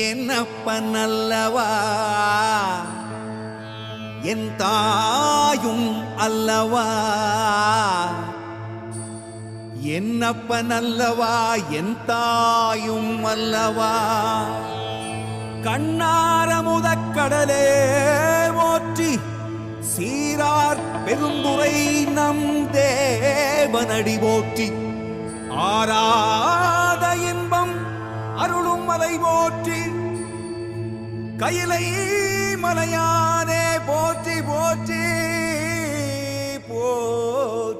என்னப்பன் அல்லவா என் தாயும் அல்லவா என்னப்பன் அல்லவா என் தாயும் அல்லவா கண்ணார முதக்கடலே போற்றி சீரார் பெருந்துரை நம் தேவனடி போற்றி ஆராத இன்பம் அருளும் மலை போற்றி கையிலை மலையானே போற்றி போற்றி போற்றி